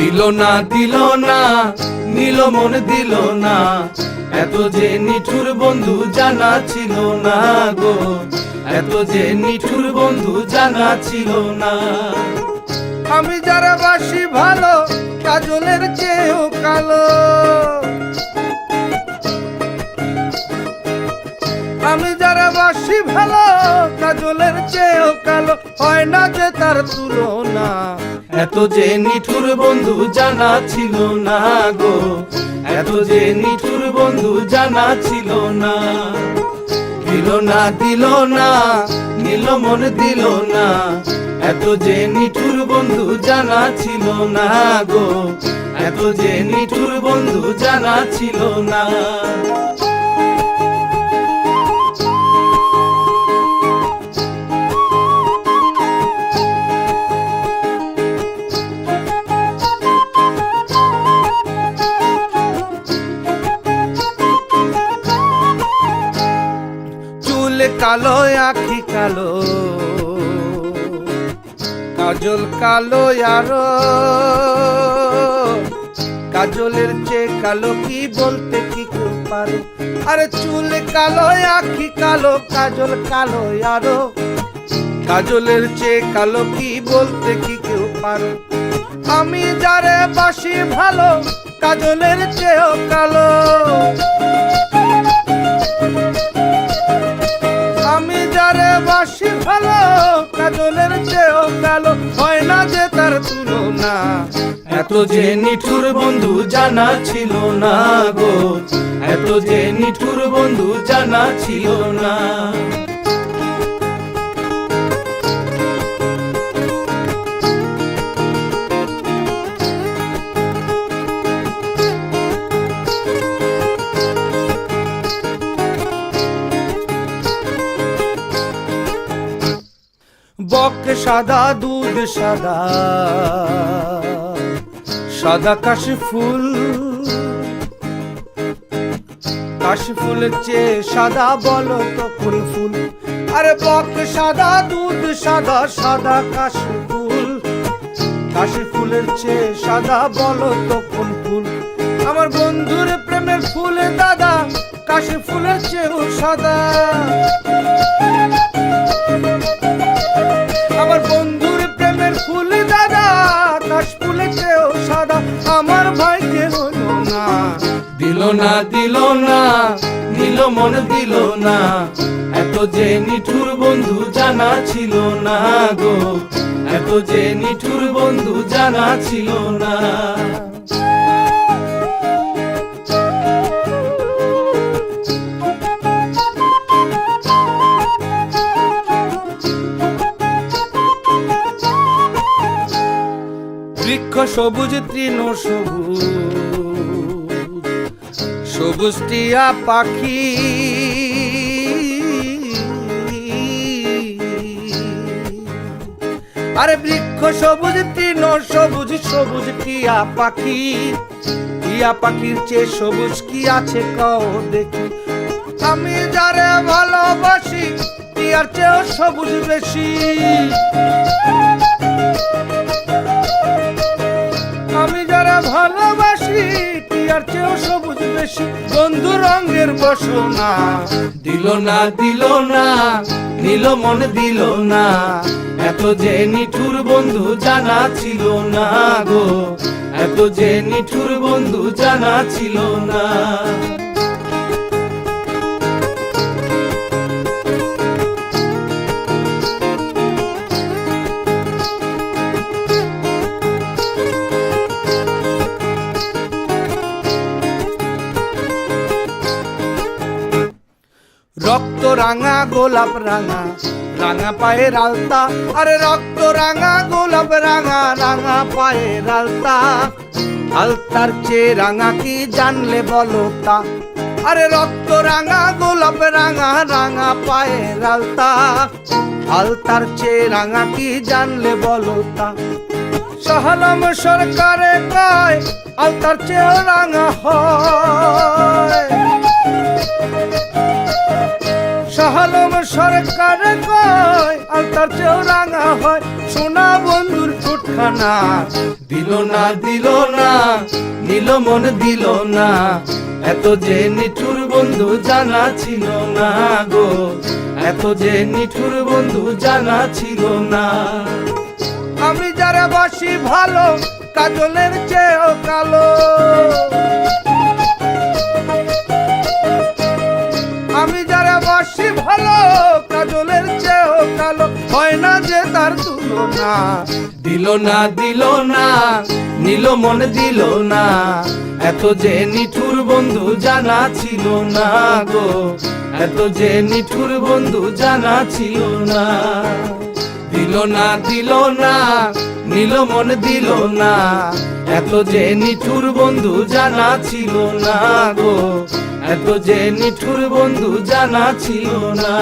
দিল না নীল মন দিল না, এত যে নিঠুর বন্ধু জানা ছিল না গো, এত যে নিঠুর বন্ধু জানা ছিল না। আমি যারা বাসি ভালো কাজলের চেয়েও কালো, আমি যারা বাসি ভালো কাজলের চেয়েও কালো, হয় না যে তার তুলনা। এত যে নিঠুর বন্ধু জানা ছিল না গো, এত যে নিঠুর বন্ধু জানা ছিল না। দিল না নীল মন দিল না, এত যে নিঠুর বন্ধু জানা ছিল না গো, এত যে নিঠুর বন্ধু জানা ছিল না। কালো আখি কালো, কাজল কালো আরো, কাজলের চেয়ে কালো কি বলতে কি কেউ পারে। আরে চুল কালো আখি কালো, কাজল কালো আরো, কাজলের চেয়ে কালো কি বলতে কি কেউ পারে। আমি যারে বাসি ভালো কাজলের চেয়েও কালো, আমি যারে বাসি ভালো কাজলের চেয়েও কালো, হয় না যে তার তুলনা। এত যে নিঠুর বন্ধু জানা ছিল না গো, এত যে নিঠুর বন্ধু জানা ছিল না। বক সাদা দুধ সাদা, সাদা কাশি ফুল, কাশি ফুলের চেয়ে সাদা বলো তো কোন ফুল। আরে বক সাদা দুধ সাদা, সাদা কাশি ফুল, কাশি ফুলের চেয়ে সাদা বলো তো কোন ফুল। আমার বন্ধুর প্রেমের ফুল দাদা, কাশি ফুলের চেয়েও সাদা। আমার বন্ধুর প্রেমের ফুল দাদা, কাশ ফুলের চেয়েও সাদা, আমার ভাইকে হলো না। দিল না নীল মন দিল না, এত যে নিঠুর বন্ধু জানা ছিল না গো, এত যে নিঠুর বন্ধু জানা ছিল না। বৃক্ষ সবুজ তৃণ সবুজ, সবুজ টিয়া পাখি, আরে বৃক্ষ সবুজ তৃণ সবুজ, সবুজ টিয়া পাখি, টিয়া পাখির চেয়ে সবুজ কি আছে কও দেখি। আমি যারে ভালোবাসি টিয়ার চেয়েও সবুজ বেশি, আমি যারা ভালোবাসি টিয়ার চেয়েও সবুজ বেশি, বন্ধু রঙের বসনা। দিল না নীল মন দিল না, এত যে নিঠুর বন্ধু জানা ছিল না গো, এত যে নিঠুর বন্ধু জানা ছিল না। রক্ত রাঙা গোলাপ রাঙা, রাঙা পায়ের আলতা, আরে রক্ত রাঙা গোলাপ রাঙা, রাঙা পায়ের আলতা, আলতার চেয়ে রাঙা কি জানলে বলো তা। আরে রক্ত রাঙা গোলাপ রাঙা, রাঙা পায়ের আলতা, আলতার চেয়ে রাঙা কি জানলে বলো তা। শাহালম সরকারে কয় আলতার চেয়েও রাঙা হয়, শাহালম সরকারে কয় আলতার চেয়েও রাঙা হয়। সোনা বন্ধুর ঠোঁট খানা। দিল না নিল মন দিল না, এত যে নিঠুর বন্ধু জানা ছিল না গো, এত যে নিঠুর বন্ধু জানা ছিল না। আমি যারা বাসি ভালো কাজলের চেয়েও কালো, আমি যারা বাসি ভালো কাজলের চেয়েও কালো, হয় না যে তার তুলনা। দিল না নিল মন দিল না, এত যে নিঠুর বন্ধু জানা ছিল না গো, এত যে নিঠুর বন্ধু জানা ছিল না। দিল না নিল মন দিল না, এত যে নিঠুর বন্ধু জানা ছিল না গো, এত যে নিঠুর বন্ধু জানা ছিল না।